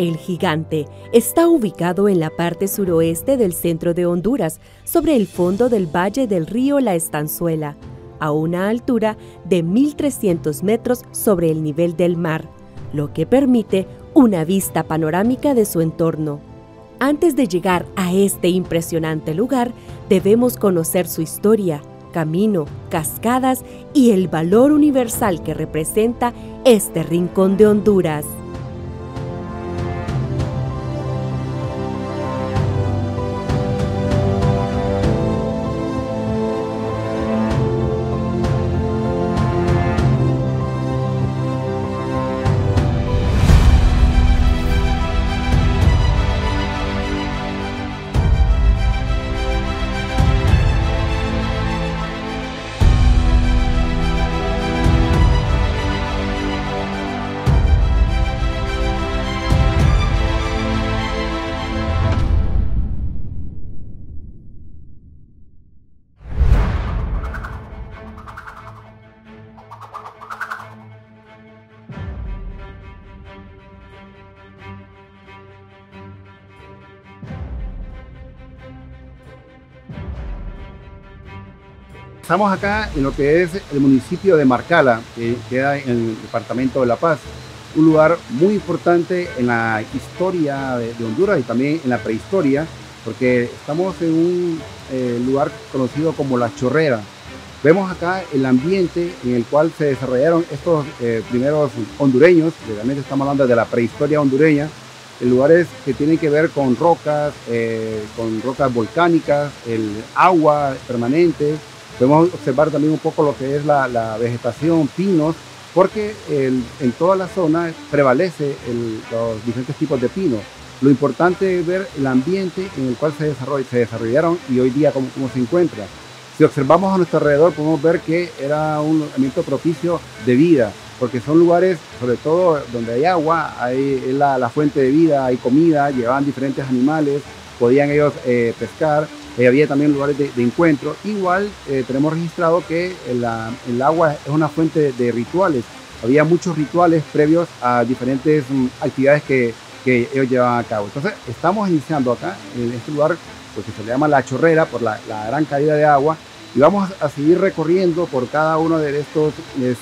El Gigante está ubicado en la parte suroeste del centro de Honduras, sobre el fondo del valle del río La Estanzuela, a una altura de 1.300 metros sobre el nivel del mar, lo que permite una vista panorámica de su entorno. Antes de llegar a este impresionante lugar, debemos conocer su historia, camino, cascadas y el valor universal que representa este rincón de Honduras. Estamos acá en lo que es el municipio de Marcala, que queda en el departamento de La Paz, un lugar muy importante en la historia de Honduras y también en la prehistoria, porque estamos en un lugar conocido como La Chorrera. Vemos acá el ambiente en el cual se desarrollaron estos primeros hondureños, realmente estamos hablando de la prehistoria hondureña, en lugares que tienen que ver con rocas volcánicas, el agua permanente. Podemos observar también un poco lo que es la vegetación, pinos, porque en toda la zona prevalece los diferentes tipos de pinos. Lo importante es ver el ambiente en el cual se desarrollaron y hoy día cómo se encuentra. Si observamos a nuestro alrededor podemos ver que era un ambiente propicio de vida, porque son lugares, sobre todo donde hay agua, es la fuente de vida, hay comida, llevaban diferentes animales, podían ellos pescar. Había también lugares de encuentro. Igual tenemos registrado que el agua es una fuente de rituales. Había muchos rituales previos a diferentes actividades que ellos llevaban a cabo. Entonces estamos iniciando acá en este lugar, pues, que se le llama La Chorrera por la gran caída de agua, y vamos a seguir recorriendo por cada uno de estos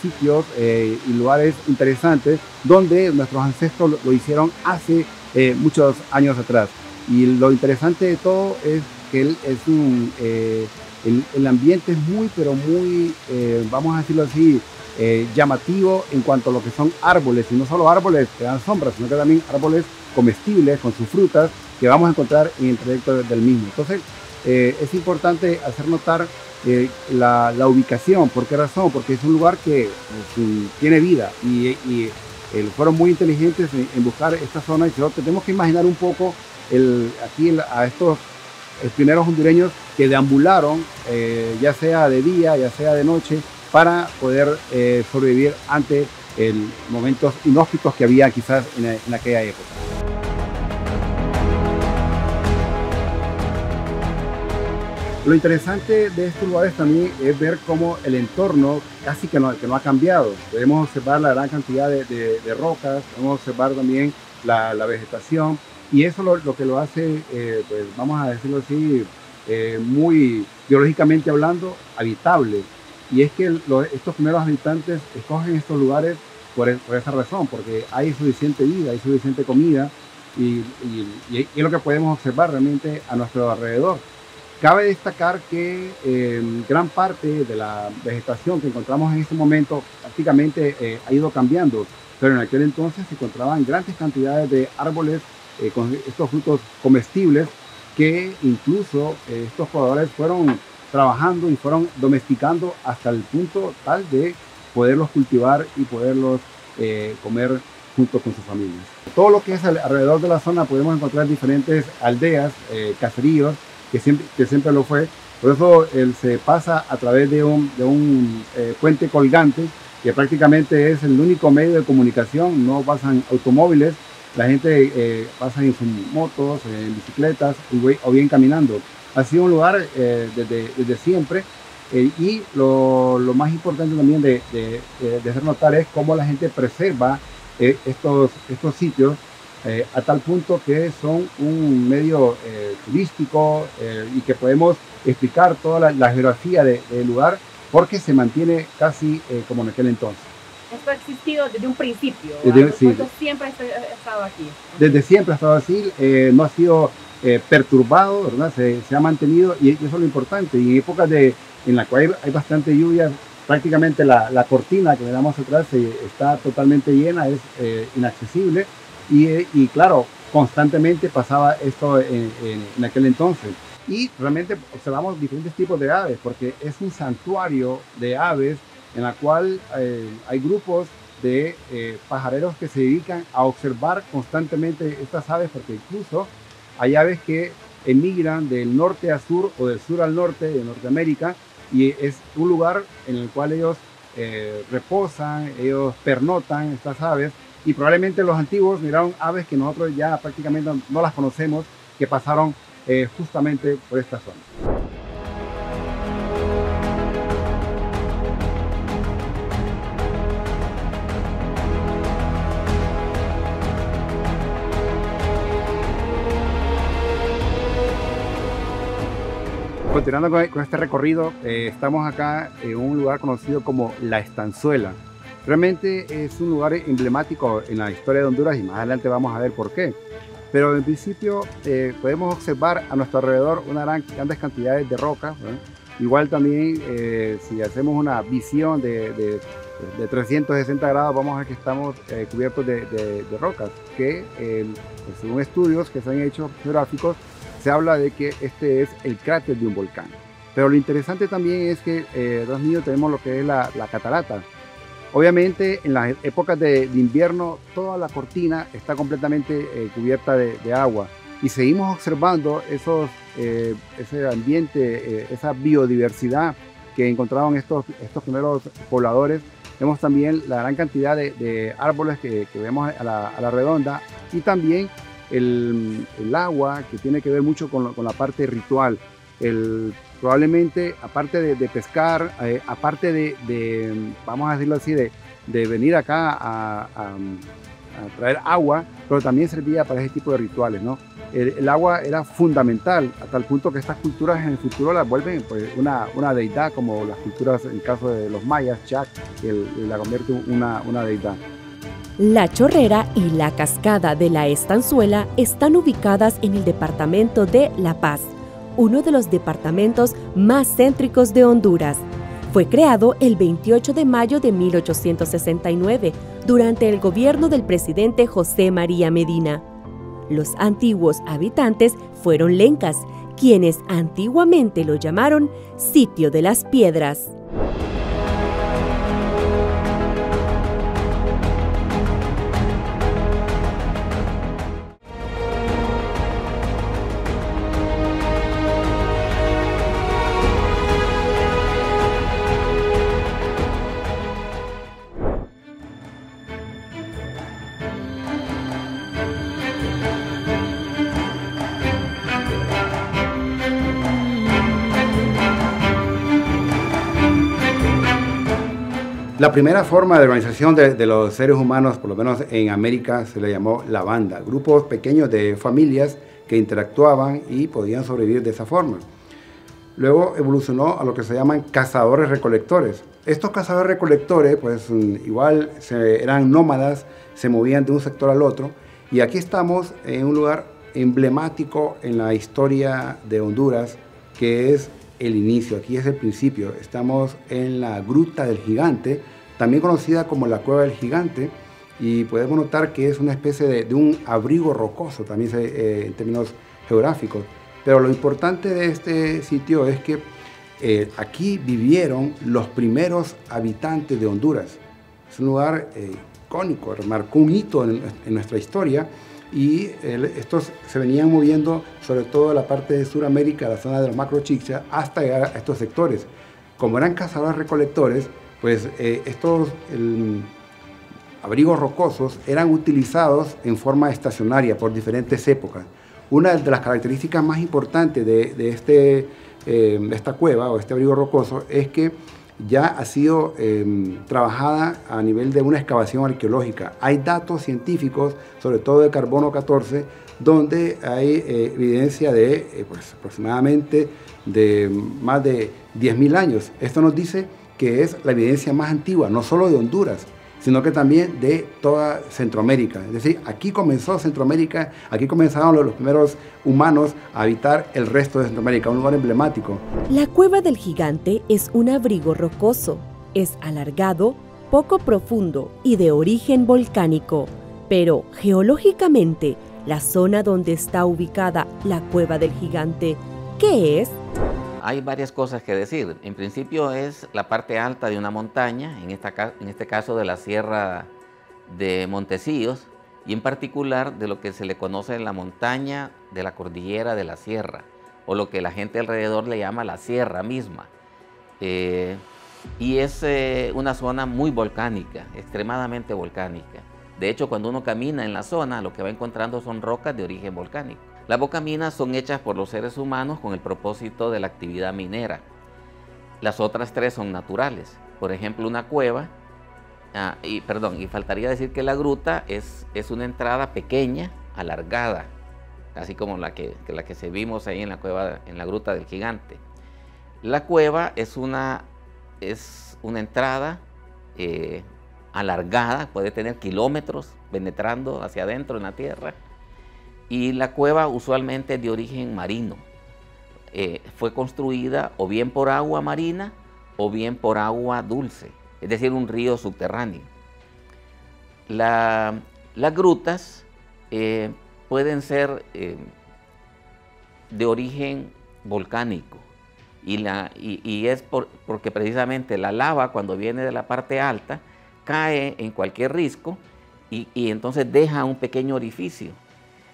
sitios y lugares interesantes donde nuestros ancestros lo hicieron hace muchos años atrás. Y lo interesante de todo es que el ambiente es muy, pero muy, vamos a decirlo así, llamativo en cuanto a lo que son árboles, y no solo árboles que dan sombra, sino que también árboles comestibles con sus frutas que vamos a encontrar en el trayecto del mismo. Entonces es importante hacer notar la ubicación. ¿Por qué razón? Porque es un lugar que tiene vida y fueron muy inteligentes en buscar esta zona, y tenemos que imaginar un poco a estos primeros hondureños que deambularon, ya sea de día, ya sea de noche, para poder sobrevivir ante momentos inhóspitos que había quizás en aquella época. Lo interesante de estos lugares también es ver cómo el entorno casi que no ha cambiado. Podemos observar la gran cantidad de rocas, podemos observar también la vegetación, y eso lo que lo hace, pues vamos a decirlo así, muy biológicamente hablando, habitable. Y es que estos primeros habitantes escogen estos lugares por esa razón, porque hay suficiente vida, hay suficiente comida, y es lo que podemos observar realmente a nuestro alrededor. Cabe destacar que gran parte de la vegetación que encontramos en este momento prácticamente ha ido cambiando, pero en aquel entonces se encontraban grandes cantidades de árboles con estos frutos comestibles, que incluso estos pobladores fueron trabajando y fueron domesticando hasta el punto tal de poderlos cultivar y poderlos comer junto con sus familias. Todo lo que es alrededor de la zona podemos encontrar diferentes aldeas, caseríos, que siempre lo fue. Por eso se pasa a través de un puente colgante, que prácticamente es el único medio de comunicación. No pasan automóviles, la gente pasa en sus motos, en bicicletas o bien caminando. Ha sido un lugar desde siempre, y lo más importante también de hacer notar es cómo la gente preserva estos sitios, a tal punto que son un medio turístico y que podemos explicar toda la geografía del lugar porque se mantiene casi como en aquel entonces. Esto ha existido desde un principio, Sí, siempre ha estado aquí. Desde siempre ha estado así, no ha sido perturbado, ¿verdad? Se ha mantenido y eso es lo importante. Y en épocas en la cual hay bastante lluvia, prácticamente la cortina que miramos atrás está totalmente llena, es inaccesible y claro, constantemente pasaba esto en aquel entonces. Y realmente observamos diferentes tipos de aves porque es un santuario de aves en la cual hay grupos de pajareros que se dedican a observar constantemente estas aves porque incluso hay aves que emigran del norte a sur o del sur al norte de Norteamérica y es un lugar en el cual ellos reposan, ellos pernotan estas aves y probablemente los antiguos miraron aves que nosotros ya prácticamente no las conocemos, que pasaron justamente por esta zona. Continuando con este recorrido, estamos acá en un lugar conocido como La Estanzuela. Realmente es un lugar emblemático en la historia de Honduras y más adelante vamos a ver por qué. Pero en principio podemos observar a nuestro alrededor una grandes cantidades de rocas, ¿no? Igual también si hacemos una visión de 360 grados vamos a ver que estamos cubiertos de rocas que según estudios que se han hecho geográficos se habla de que este es el cráter de un volcán. Pero lo interesante también es que tras mío tenemos lo que es la catarata. Obviamente en las épocas de invierno toda la cortina está completamente cubierta de agua y seguimos observando ese ambiente, esa biodiversidad que encontraron estos primeros pobladores. Vemos también la gran cantidad de árboles que vemos a la redonda y también el agua que tiene que ver mucho con la parte ritual. Probablemente aparte de pescar, aparte vamos a decirlo así, de venir acá a traer agua, pero también servía para ese tipo de rituales, ¿no? El agua era fundamental a tal punto que estas culturas en el futuro las vuelven pues, una deidad, como las culturas en el caso de los mayas, Chac, que la convierte en una deidad. La Chorrera y la Cascada de la Estanzuela están ubicadas en el departamento de La Paz, uno de los departamentos más céntricos de Honduras. Fue creado el 28 de mayo de 1869 durante el gobierno del presidente José María Medina. Los antiguos habitantes fueron lencas, quienes antiguamente lo llamaron Sitio de las Piedras. La primera forma de organización de los seres humanos, por lo menos en América, se le llamó la banda, grupos pequeños de familias que interactuaban y podían sobrevivir de esa forma. Luego evolucionó a lo que se llaman cazadores-recolectores. Estos cazadores-recolectores, pues igual eran nómadas, se movían de un sector al otro, y aquí estamos en un lugar emblemático en la historia de Honduras, que es el inicio, aquí es el principio. Estamos en la Gruta del Gigante, también conocida como la Cueva del Gigante, y podemos notar que es una especie de un abrigo rocoso, también en términos geográficos. Pero lo importante de este sitio es que aquí vivieron los primeros habitantes de Honduras. Es un lugar icónico, marcó un hito en nuestra historia, y estos se venían moviendo sobre todo en la parte de Sudamérica, la zona de los Macro Chicxulub, hasta llegar a estos sectores. Como eran cazadores recolectores, pues estos abrigos rocosos eran utilizados en forma estacionaria por diferentes épocas. Una de las características más importantes de esta cueva o este abrigo rocoso es que ya ha sido trabajada a nivel de una excavación arqueológica. Hay datos científicos, sobre todo de carbono 14, donde hay evidencia de pues, aproximadamente de más de 10.000 años. Esto nos dice que es la evidencia más antigua, no solo de Honduras, sino que también de toda Centroamérica. Es decir, aquí comenzó Centroamérica, aquí comenzaron los primeros humanos a habitar el resto de Centroamérica, un lugar emblemático. La Cueva del Gigante es un abrigo rocoso, es alargado, poco profundo y de origen volcánico, pero geológicamente, la zona donde está ubicada la Cueva del Gigante, ¿qué es? Hay varias cosas que decir. En principio es la parte alta de una montaña, en este caso de la Sierra de Montecillos, y en particular de lo que se le conoce la montaña de la Cordillera de la Sierra, o lo que la gente alrededor le llama la sierra misma. Y es una zona muy volcánica, extremadamente volcánica. De hecho, cuando uno camina en la zona, lo que va encontrando son rocas de origen volcánico. Las bocaminas son hechas por los seres humanos con el propósito de la actividad minera. Las otras tres son naturales. Por ejemplo, una cueva, y faltaría decir que la gruta es una entrada pequeña, alargada, así como la que se vimos ahí en la cueva, en la Gruta del Gigante. La cueva es una entrada alargada, puede tener kilómetros penetrando hacia adentro en la tierra. Y la cueva usualmente es de origen marino. Fue construida o bien por agua marina o bien por agua dulce, es decir, un río subterráneo. Las grutas pueden ser de origen volcánico y es porque precisamente la lava, cuando viene de la parte alta, cae en cualquier risco y entonces deja un pequeño orificio.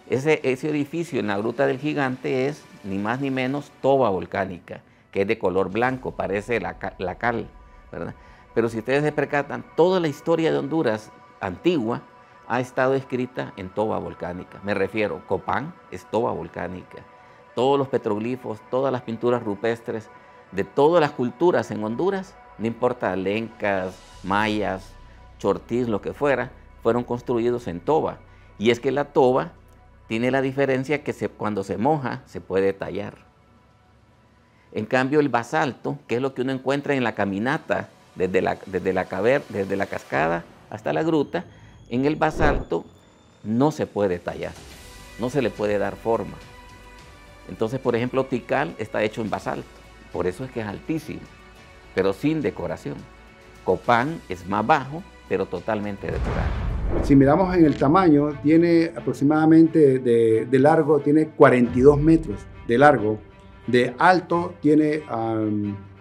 Ese orificio en la Gruta del Gigante es ni más ni menos toba volcánica, que es de color blanco, parece la cal, ¿verdad? Pero si ustedes se percatan, toda la historia de Honduras antigua ha estado escrita en toba volcánica. Me refiero, Copán es toba volcánica. Todos los petroglifos, todas las pinturas rupestres de todas las culturas en Honduras, no importa lencas, mayas, chortís, lo que fuera, fueron construidos en toba. Y es que la toba tiene la diferencia que cuando se moja se puede tallar. En cambio el basalto, que es lo que uno encuentra en la caminata desde la cascada hasta la gruta, en el basalto no se puede tallar, no se le puede dar forma. Entonces, por ejemplo, Tikal está hecho en basalto, por eso es que es altísimo, pero sin decoración. Copán es más bajo, pero totalmente decorado. Si miramos en el tamaño, tiene aproximadamente de largo, tiene 42 metros de largo, de alto tiene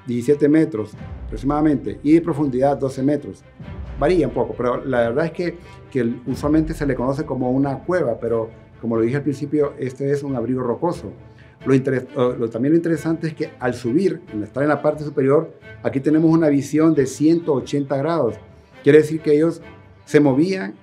17 metros aproximadamente y de profundidad 12 metros. Varía un poco, pero la verdad es que usualmente se le conoce como una cueva, pero como lo dije al principio, este es un abrigo rocoso. También lo interesante es que al subir, al estar en la parte superior, aquí tenemos una visión de 180 grados. Quiere decir que ellos se movían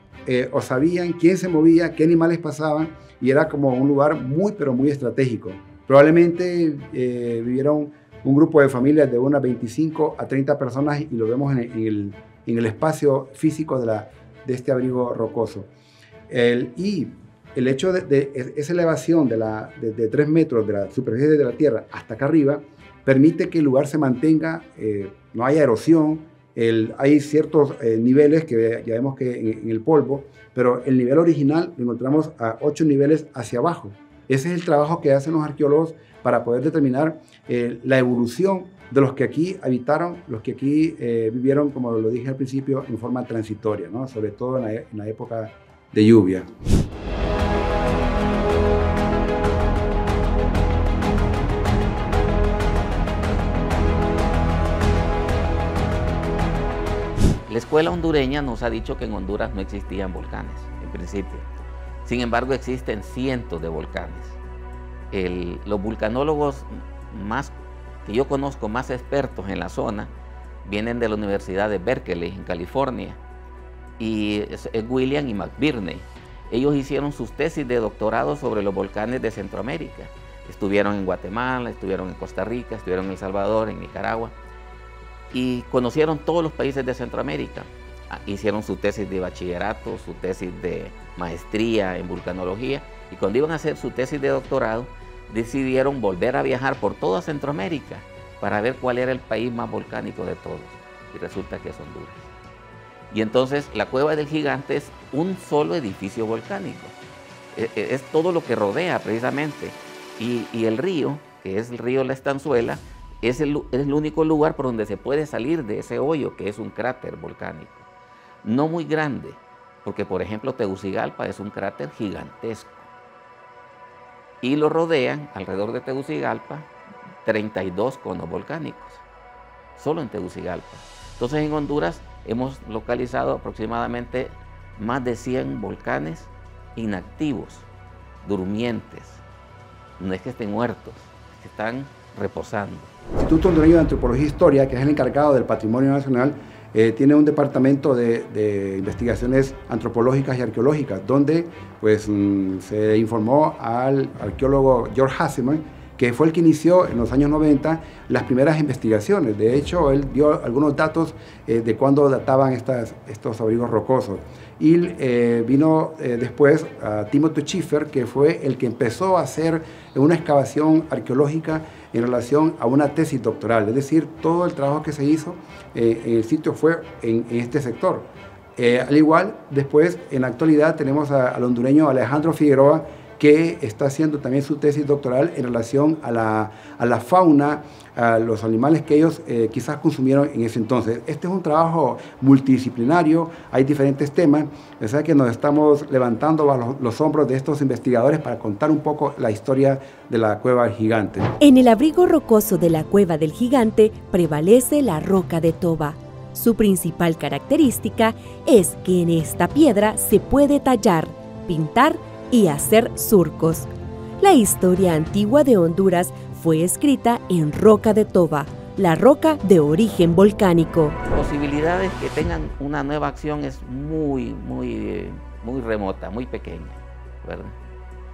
o sabían quién se movía, qué animales pasaban, y era como un lugar muy, pero muy estratégico. Probablemente vivieron un grupo de familias de unas 25 a 30 personas y lo vemos en el espacio físico de este abrigo rocoso. Y el hecho de esa elevación de 3 metros de la superficie de la tierra hasta acá arriba permite que el lugar se mantenga, no haya erosión. Hay ciertos niveles que ya vemos que en el polvo, pero el nivel original lo encontramos a 8 niveles hacia abajo. Ese es el trabajo que hacen los arqueólogos para poder determinar la evolución de los que aquí habitaron, los que aquí vivieron, como lo dije al principio, en forma transitoria, ¿no? Sobre todo en la época de lluvia. La escuela hondureña nos ha dicho que en Honduras no existían volcanes, en principio. Sin embargo, existen cientos de volcanes. Los vulcanólogos que yo conozco más expertos en la zona vienen de la Universidad de Berkeley, en California, y es William y McBirney. Ellos hicieron sus tesis de doctorado sobre los volcanes de Centroamérica. Estuvieron en Guatemala, estuvieron en Costa Rica, estuvieron en El Salvador, en Nicaragua. y conocieron todos los países de Centroamérica. Hicieron su tesis de bachillerato, su tesis de maestría en vulcanología, y cuando iban a hacer su tesis de doctorado, decidieron volver a viajar por toda Centroamérica para ver cuál era el país más volcánico de todos, y resulta que es Honduras. Y entonces la Cueva del Gigante es un solo edificio volcánico, es todo lo que rodea precisamente, y el río, que es el río La Estanzuela, es el único lugar por donde se puede salir de ese hoyo, que es un cráter volcánico. No muy grande, porque por ejemplo Tegucigalpa es un cráter gigantesco. Y lo rodean, alrededor de Tegucigalpa, 32 conos volcánicos, solo en Tegucigalpa. Entonces en Honduras hemos localizado aproximadamente más de 100 volcanes inactivos, durmientes. No es que estén muertos, es que están reposando. El Instituto Hondureño de Antropología e Historia, que es el encargado del Patrimonio Nacional, tiene un departamento de investigaciones antropológicas y arqueológicas, donde pues, se informó al arqueólogo George Hasseman, que fue el que inició en los años 90 las primeras investigaciones. De hecho, él dio algunos datos de cuándo databan estos abrigos rocosos. Y vino después a Timothy Schiffer, que fue el que empezó a hacer una excavación arqueológica en relación a una tesis doctoral. Es decir, todo el trabajo que se hizo en el sitio fue en este sector. Al igual, después, en la actualidad, tenemos al hondureño Alejandro Figueroa, que está haciendo también su tesis doctoral en relación a la fauna, a los animales que ellos quizás consumieron en ese entonces. Este es un trabajo multidisciplinario, hay diferentes temas, o sea que nos estamos levantando bajo los hombros de estos investigadores para contar un poco la historia de la Cueva del Gigante. En el abrigo rocoso de la Cueva del Gigante prevalece la roca de toba. Su principal característica es que en esta piedra se puede tallar, pintar y hacer surcos. La historia antigua de Honduras fue escrita en roca de toba, la roca de origen volcánico. Las posibilidades que tengan una nueva acción es muy remota, muy pequeña, ¿verdad?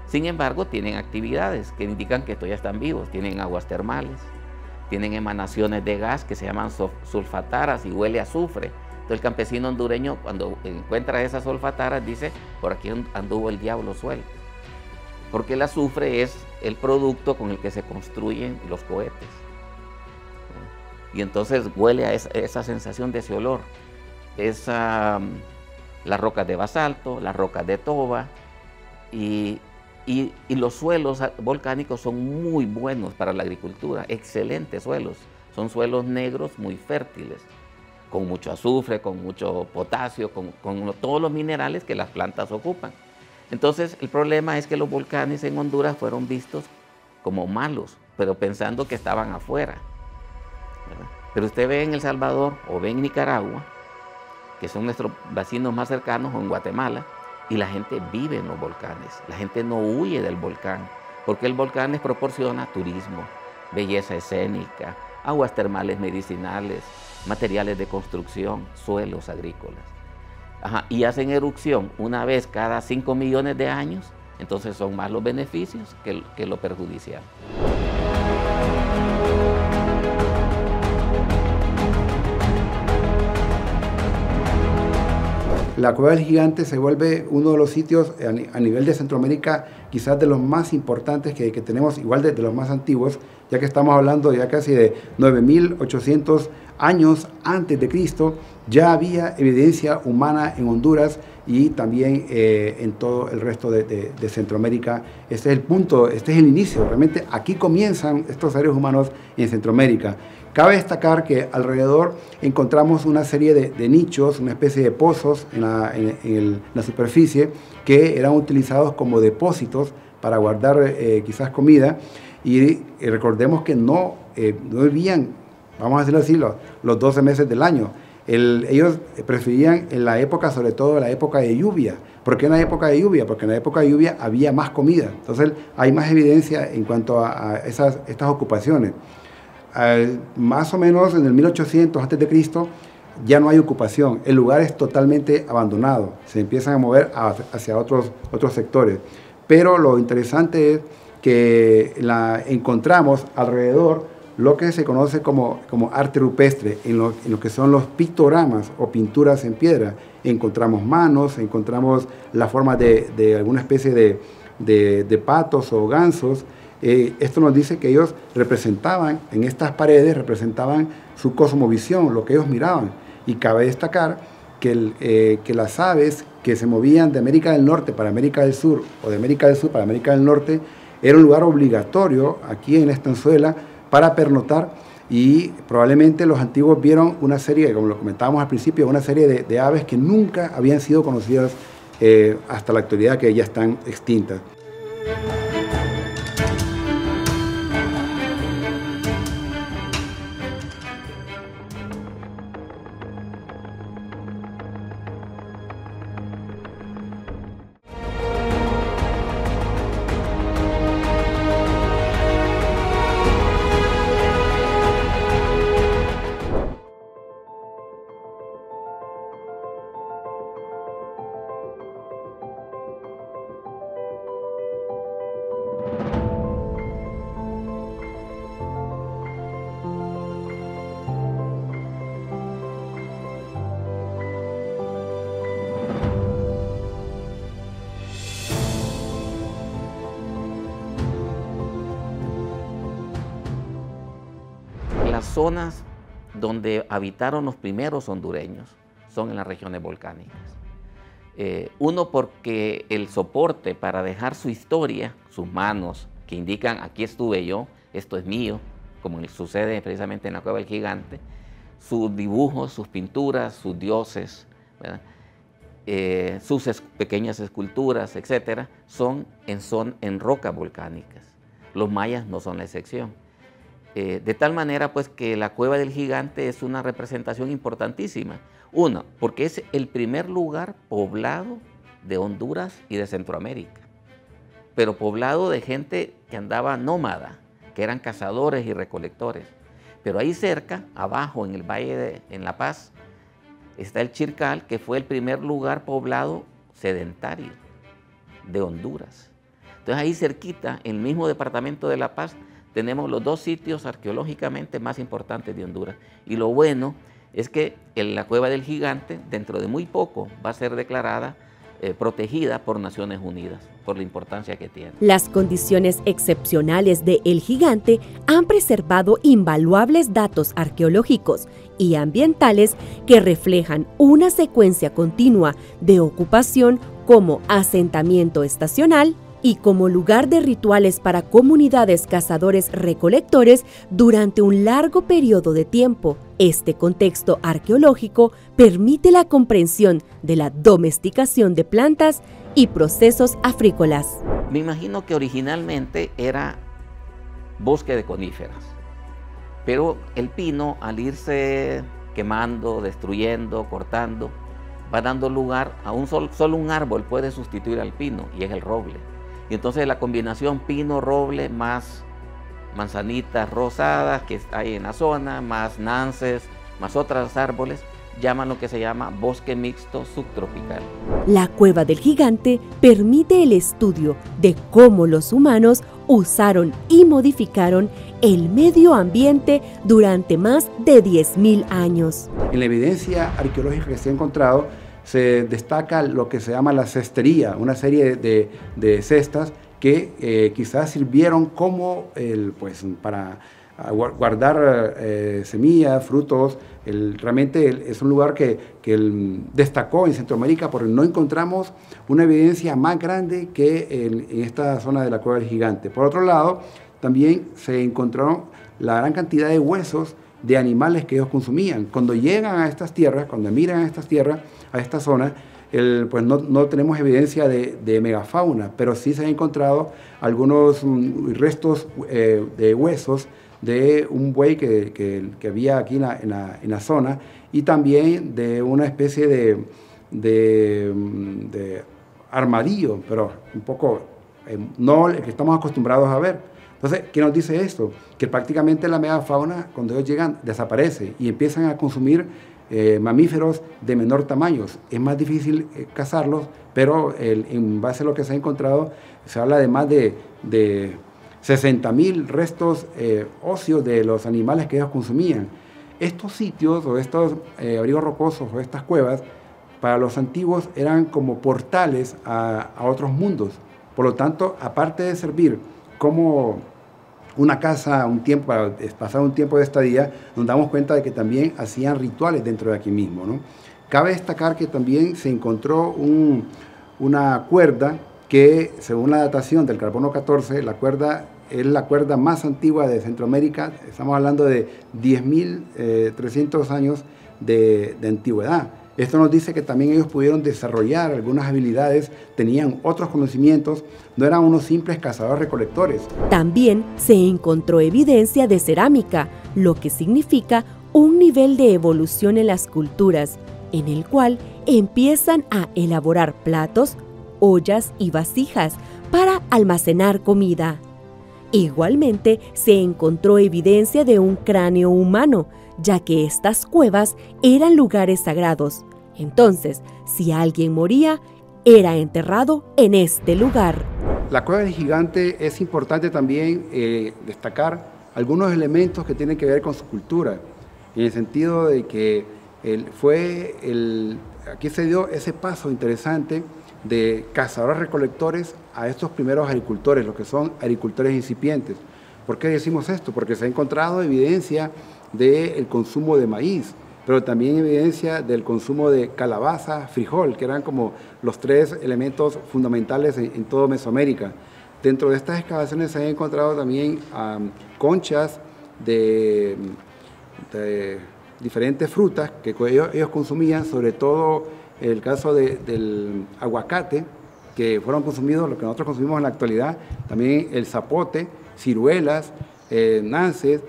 Sin embargo, tienen actividades que indican que todavía están vivos, tienen aguas termales, tienen emanaciones de gas que se llaman sulfataras y huele a azufre. Entonces el campesino hondureño, cuando encuentra esas sulfataras, dice, por aquí anduvo el diablo suelto. Porque el azufre es el producto con el que se construyen los cohetes. Y entonces huele a esa sensación de ese olor. Las rocas de basalto, las rocas de toba, y los suelos volcánicos son muy buenos para la agricultura, excelentes suelos. Son suelos negros muy fértiles, con mucho azufre, con mucho potasio, con todos los minerales que las plantas ocupan. Entonces, el problema es que los volcanes en Honduras fueron vistos como malos, pero pensando que estaban afuera, ¿verdad? Pero usted ve en El Salvador o ve en Nicaragua, que son nuestros vecinos más cercanos, o en Guatemala, y la gente vive en los volcanes. La gente no huye del volcán, porque el volcán les proporciona turismo, belleza escénica, aguas termales medicinales, materiales de construcción, suelos agrícolas. Y hacen erupción una vez cada 5 millones de años, entonces son más los beneficios que lo perjudicial. La Cueva del Gigante se vuelve uno de los sitios a nivel de Centroamérica, quizás de los más importantes que tenemos, igual de los más antiguos, ya que estamos hablando ya casi de 9.800 años antes de Cristo, ya había evidencia humana en Honduras y también en todo el resto de Centroamérica. Este es el punto, este es el inicio, realmente aquí comienzan estos seres humanos en Centroamérica. Cabe destacar que alrededor encontramos una serie de nichos, una especie de pozos en la superficie que eran utilizados como depósitos para guardar quizás comida, y recordemos que no vivían, vamos a decirlo así, los 12 meses del año. Ellos preferían en la época, sobre todo la época de lluvia. ¿Por qué en la época de lluvia? Porque en la época de lluvia había más comida. Entonces hay más evidencia en cuanto a estas ocupaciones. Más o menos en el 1800 a.C. ya no hay ocupación, el lugar es totalmente abandonado, se empiezan a mover hacia otros sectores. Pero lo interesante es que encontramos alrededor lo que se conoce como arte rupestre, en lo que son los pictogramas o pinturas en piedra. Encontramos manos, encontramos la forma de alguna especie de patos o gansos. Esto nos dice que ellos representaban, en estas paredes, representaban su cosmovisión, lo que ellos miraban. Y cabe destacar que las aves que se movían de América del Norte para América del Sur, o de América del Sur para América del Norte, era un lugar obligatorio aquí en la estanzuela para pernotar, y probablemente los antiguos vieron una serie, como lo comentábamos al principio, una serie de aves que nunca habían sido conocidas hasta la actualidad, que ya están extintas. Las zonas donde habitaron los primeros hondureños son en las regiones volcánicas. Uno, porque el soporte para dejar su historia, sus manos, que indican aquí estuve yo, esto es mío, como sucede precisamente en la Cueva del Gigante, sus dibujos, sus pinturas, sus dioses, sus pequeñas esculturas, etcétera, son en rocas volcánicas. Los mayas no son la excepción. De tal manera pues que la Cueva del Gigante es una representación importantísima. Uno, porque es el primer lugar poblado de Honduras y de Centroamérica, pero poblado de gente que andaba nómada, que eran cazadores y recolectores. Pero ahí cerca, abajo en el Valle en La Paz, está el Chircal, que fue el primer lugar poblado sedentario de Honduras. Entonces ahí cerquita, en el mismo departamento de La Paz, tenemos los dos sitios arqueológicamente más importantes de Honduras. Y lo bueno es que la Cueva del Gigante, dentro de muy poco, va a ser declarada protegida por Naciones Unidas, por la importancia que tiene. Las condiciones excepcionales de El Gigante han preservado invaluables datos arqueológicos y ambientales que reflejan una secuencia continua de ocupación como asentamiento estacional y como lugar de rituales para comunidades cazadores-recolectores durante un largo periodo de tiempo. Este contexto arqueológico permite la comprensión de la domesticación de plantas y procesos afrícolas. Me imagino que originalmente era bosque de coníferas, pero el pino, al irse quemando, destruyendo, cortando, va dando lugar a solo un árbol puede sustituir al pino, y es el roble. Y entonces la combinación pino-roble más manzanitas rosadas que hay en la zona, más nances, más otros árboles, llaman lo que se llama bosque mixto subtropical. La Cueva del Gigante permite el estudio de cómo los humanos usaron y modificaron el medio ambiente durante más de 10.000 años. En la evidencia arqueológica que se ha encontrado, se destaca lo que se llama la cestería, una serie de cestas que quizás sirvieron como para guardar semillas, frutos. Realmente es un lugar que destacó en Centroamérica porque no encontramos una evidencia más grande que en esta zona de la Cueva del Gigante. Por otro lado, también se encontraron la gran cantidad de huesos de animales que ellos consumían. Cuando llegan a estas tierras, cuando miran a estas tierras, a esta zona, pues no tenemos evidencia de megafauna, pero sí se han encontrado algunos restos de huesos de un buey que había aquí en la zona, y también de una especie de armadillo, pero un poco no el que estamos acostumbrados a ver. Entonces, ¿qué nos dice esto? Que prácticamente la megafauna, cuando ellos llegan, desaparece y empiezan a consumir mamíferos de menor tamaño. Es más difícil cazarlos, pero en base a lo que se ha encontrado, se habla de más de 60.000 restos óseos de los animales que ellos consumían. Estos sitios o estos abrigos rocosos o estas cuevas para los antiguos eran como portales a otros mundos. Por lo tanto, aparte de servir como una casa, un tiempo, para pasar un tiempo de estadía, nos damos cuenta de que también hacían rituales dentro de aquí mismo, ¿no? Cabe destacar que también se encontró una cuerda que, según la datación del carbono 14, la cuerda es la cuerda más antigua de Centroamérica. Estamos hablando de 10.300 años de antigüedad. Esto nos dice que también ellos pudieron desarrollar algunas habilidades, tenían otros conocimientos, no eran unos simples cazadores-recolectores. También se encontró evidencia de cerámica, lo que significa un nivel de evolución en las culturas, en el cual empiezan a elaborar platos, ollas y vasijas para almacenar comida. Igualmente, se encontró evidencia de un cráneo humano, ya que estas cuevas eran lugares sagrados. Entonces, si alguien moría, era enterrado en este lugar. La cueva del Gigante es importante también destacar algunos elementos que tienen que ver con su cultura, en el sentido de que aquí se dio ese paso interesante de cazadores-recolectores a estos primeros agricultores, los que son agricultores incipientes. ¿Por qué decimos esto? Porque se ha encontrado evidencia del consumo de maíz, pero también evidencia del consumo de calabaza, frijol, que eran como los tres elementos fundamentales en toda Mesoamérica. Dentro de estas excavaciones se han encontrado también conchas de diferentes frutas que ellos consumían, sobre todo el caso del aguacate, que fueron consumidos, lo que nosotros consumimos en la actualidad, también el zapote, ciruelas, nances.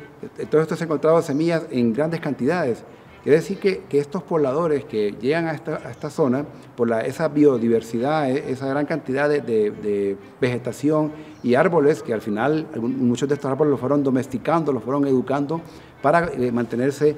Todo esto se ha encontrado semillas en grandes cantidades. Quiere decir que estos pobladores que llegan a esta zona, por esa biodiversidad, esa gran cantidad de vegetación y árboles, que al final muchos de estos árboles los fueron domesticando, los fueron educando para mantenerse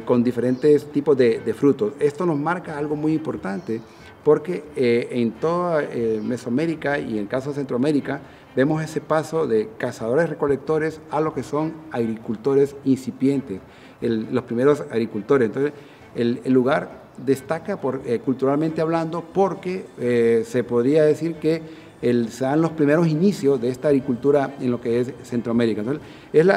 con diferentes tipos de frutos. Esto nos marca algo muy importante, porque en toda Mesoamérica y en el caso de Centroamérica, vemos ese paso de cazadores-recolectores a lo que son agricultores incipientes, los primeros agricultores. Entonces, el lugar destaca culturalmente hablando porque se podría decir que se dan los primeros inicios de esta agricultura en lo que es Centroamérica. Entonces, es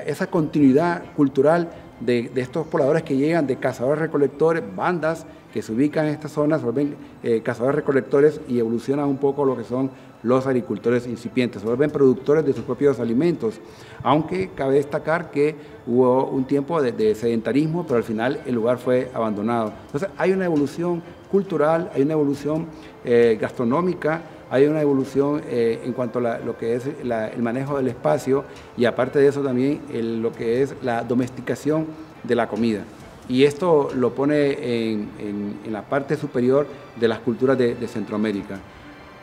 esa continuidad cultural de estos pobladores que llegan de cazadores-recolectores, bandas que se ubican en estas zonas, se vuelven cazadores-recolectores y evolucionan un poco lo que son los agricultores incipientes, se vuelven productores de sus propios alimentos, aunque cabe destacar que hubo un tiempo de sedentarismo, pero al final el lugar fue abandonado. Entonces hay una evolución cultural, hay una evolución gastronómica, hay una evolución en cuanto a lo que es el manejo del espacio y aparte de eso también lo que es la domesticación de la comida. Y esto lo pone en la parte superior de las culturas de Centroamérica.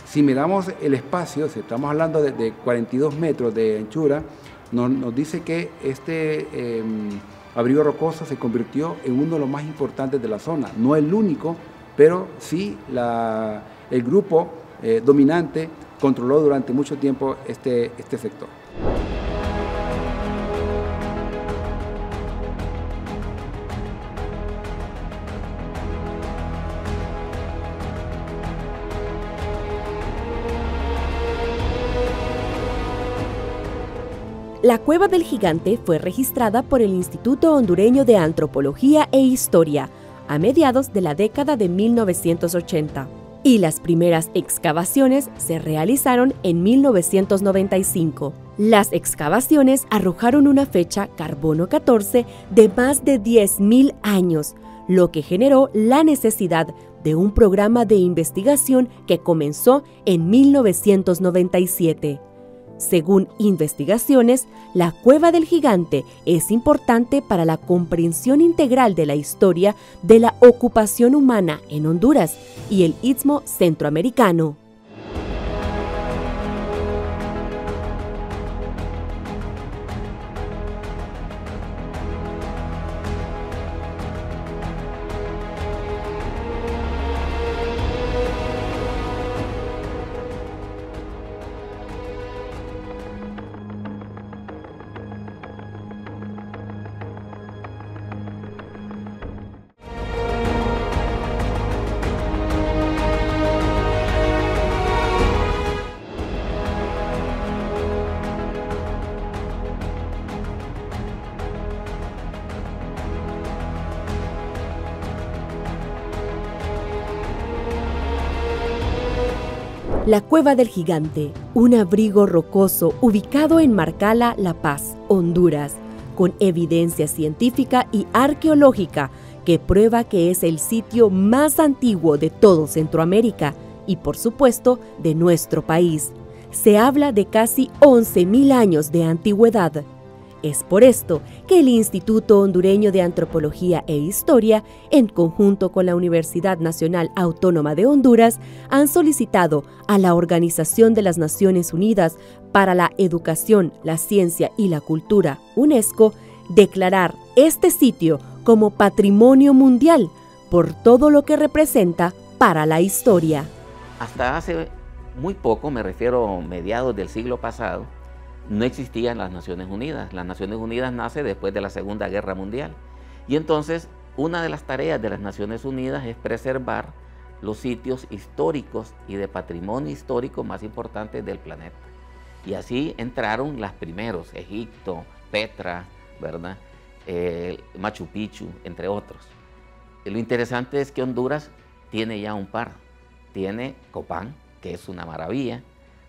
Si miramos el espacio, si estamos hablando de 42 metros de anchura, nos dice que este abrigo rocoso se convirtió en uno de los más importantes de la zona. No el único, pero sí el grupo dominante controló durante mucho tiempo este sector. La Cueva del Gigante fue registrada por el Instituto Hondureño de Antropología e Historia a mediados de la década de 1980 y las primeras excavaciones se realizaron en 1995. Las excavaciones arrojaron una fecha carbono 14 de más de 10.000 años, lo que generó la necesidad de un programa de investigación que comenzó en 1997. Según investigaciones, la Cueva del Gigante es importante para la comprensión integral de la historia de la ocupación humana en Honduras y el Istmo Centroamericano. La Cueva del Gigante, un abrigo rocoso ubicado en Marcala, La Paz, Honduras, con evidencia científica y arqueológica que prueba que es el sitio más antiguo de todo Centroamérica y, por supuesto, de nuestro país. Se habla de casi 11.000 años de antigüedad. Es por esto que el Instituto Hondureño de Antropología e Historia, en conjunto con la Universidad Nacional Autónoma de Honduras, han solicitado a la Organización de las Naciones Unidas para la Educación, la Ciencia y la Cultura, UNESCO, declarar este sitio como Patrimonio Mundial por todo lo que representa para la historia. Hasta hace muy poco, me refiero a mediados del siglo pasado, no existían las Naciones Unidas. Las Naciones Unidas nace después de la Segunda Guerra Mundial. Y entonces, una de las tareas de las Naciones Unidas es preservar los sitios históricos y de patrimonio histórico más importantes del planeta. Y así entraron las primeros, Egipto, Petra, ¿verdad? Machu Picchu, entre otros. Lo interesante es que Honduras tiene ya un par. Tiene Copán, que es una maravilla,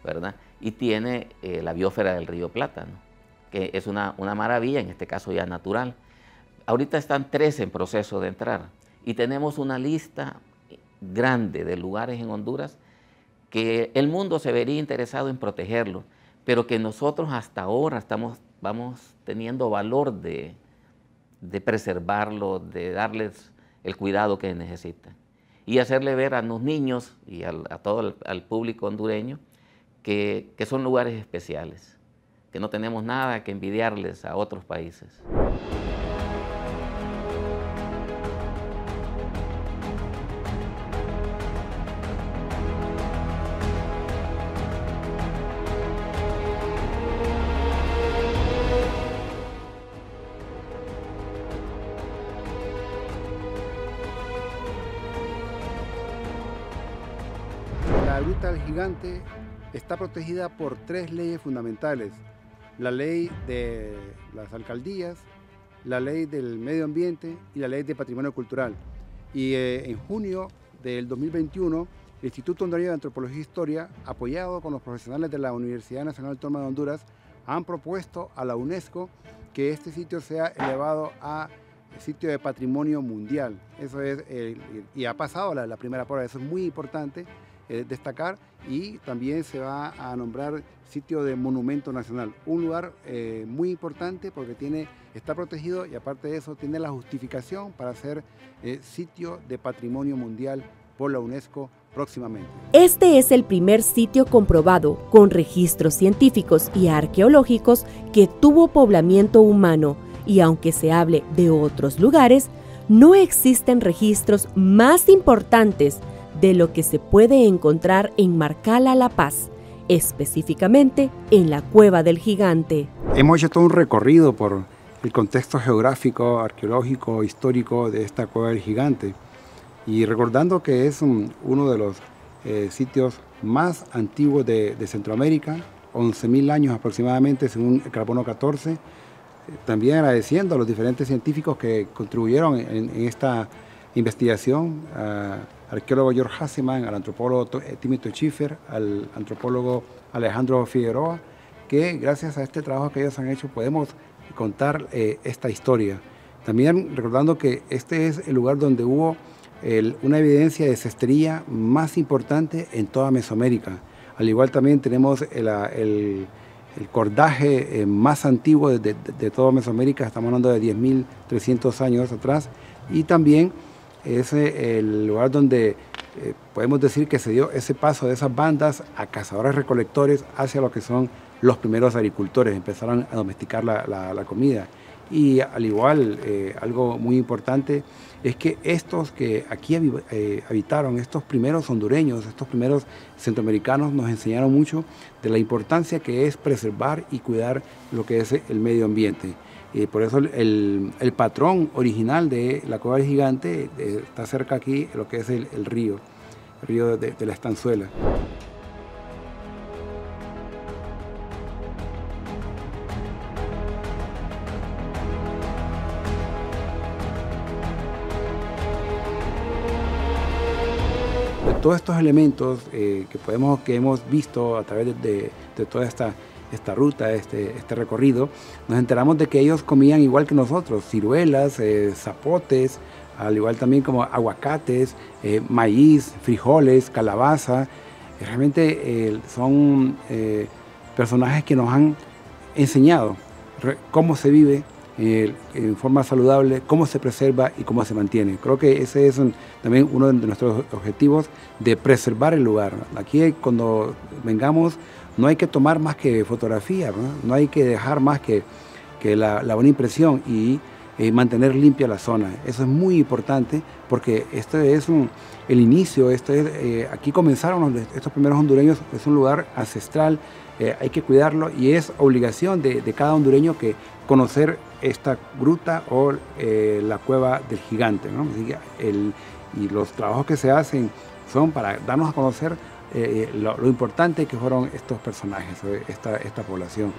¿verdad? Y tiene la biosfera del río Plátano, que es una maravilla, en este caso ya natural. Ahorita están 3 en proceso de entrar y tenemos una lista grande de lugares en Honduras que el mundo se vería interesado en protegerlo, pero que nosotros hasta ahora vamos teniendo valor de preservarlo, de darles el cuidado que necesitan y hacerle ver a los niños y a todo el público hondureño que son lugares especiales, que no tenemos nada que envidiarles a otros países. La Gruta del Gigante está protegida por 3 leyes fundamentales: la ley de las alcaldías, la ley del medio ambiente y la ley de patrimonio cultural. Y en junio del 2021, el Instituto Hondureño de Antropología e Historia, apoyado con los profesionales de la Universidad Nacional Autónoma de Honduras, han propuesto a la UNESCO que este sitio sea elevado a sitio de patrimonio mundial. Eso es, y ha pasado la primera prueba. Eso es muy importante destacar, y también se va a nombrar sitio de monumento nacional, un lugar muy importante porque está protegido y aparte de eso tiene la justificación para ser sitio de patrimonio mundial por la UNESCO próximamente. Este es el primer sitio comprobado con registros científicos y arqueológicos que tuvo poblamiento humano, y aunque se hable de otros lugares, no existen registros más importantes de lo que se puede encontrar en Marcala, La Paz, específicamente en la Cueva del Gigante. Hemos hecho todo un recorrido por el contexto geográfico, arqueológico, histórico de esta Cueva del Gigante, y recordando que es uno de los sitios más antiguos de Centroamérica, 11.000 años aproximadamente según el carbono 14, también agradeciendo a los diferentes científicos que contribuyeron en esta investigación, arqueólogo George Hasseman, al antropólogo Timothy Schiffer, al antropólogo Alejandro Figueroa, que gracias a este trabajo que ellos han hecho podemos contar esta historia. También recordando que este es el lugar donde hubo una evidencia de cestería más importante en toda Mesoamérica. Al igual también tenemos el cordaje más antiguo de toda Mesoamérica, estamos hablando de 10.300 años atrás, y también es el lugar donde podemos decir que se dio ese paso de esas bandas a cazadores-recolectores hacia lo que son los primeros agricultores, empezaron a domesticar la comida. Y al igual, algo muy importante es que estos que aquí habitaron, estos primeros hondureños, estos primeros centroamericanos, nos enseñaron mucho de la importancia que es preservar y cuidar lo que es el medio ambiente. Por eso el patrón original de la Cueva del Gigante está cerca aquí, lo que es el río de la Estanzuela. todos estos elementos que hemos visto a través de toda esta ruta, este recorrido, nos enteramos de que ellos comían igual que nosotros, ciruelas, zapotes, al igual también como aguacates, maíz, frijoles, calabaza. Realmente son personajes que nos han enseñado cómo se vive en forma saludable, cómo se preserva y cómo se mantiene. Creo que ese es también uno de nuestros objetivos, de preservar el lugar. Aquí cuando vengamos no hay que tomar más que fotografía, no hay que dejar más que la buena impresión y mantener limpia la zona. Eso es muy importante porque esto es el inicio, aquí comenzaron estos primeros hondureños, es un lugar ancestral, hay que cuidarlo y es obligación de cada hondureño que conocer esta gruta o la cueva del gigante, ¿no? Y los trabajos que se hacen son para darnos a conocer lo importante que fueron estos personajes, esta población.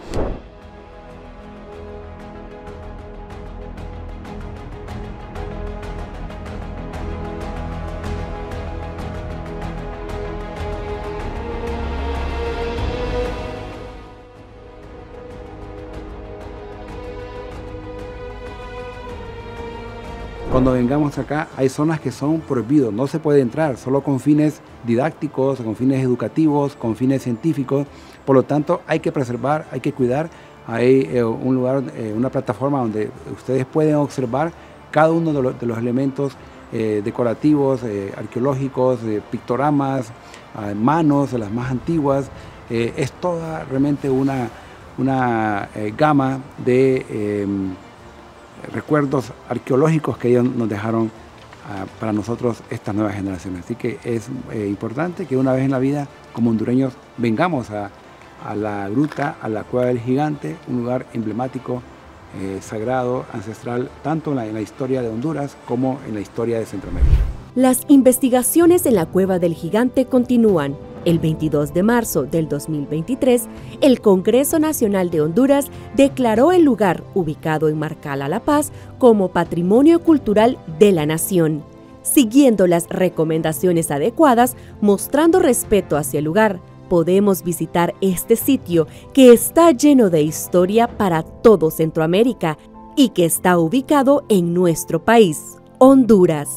Cuando vengamos acá hay zonas que son prohibidos, no se puede entrar, solo con fines didácticos, con fines educativos, con fines científicos. Por lo tanto hay que preservar, hay que cuidar. Hay un lugar, una plataforma donde ustedes pueden observar cada uno de los elementos decorativos, arqueológicos, pictogramas, manos de las más antiguas. Es toda realmente una gama de recuerdos arqueológicos que ellos nos dejaron para nosotros, estas nuevas generaciones. Así que es importante que una vez en la vida, como hondureños, vengamos a la gruta, a la cueva del gigante, un lugar emblemático, sagrado, ancestral, tanto en la historia de Honduras como en la historia de Centroamérica. Las investigaciones en la cueva del gigante continúan. El 22 de marzo del 2023, el Congreso Nacional de Honduras declaró el lugar, ubicado en Marcala, La Paz, como Patrimonio Cultural de la Nación, siguiendo las recomendaciones adecuadas, mostrando respeto hacia el lugar. Podemos visitar este sitio que está lleno de historia para todo Centroamérica y que está ubicado en nuestro país, Honduras.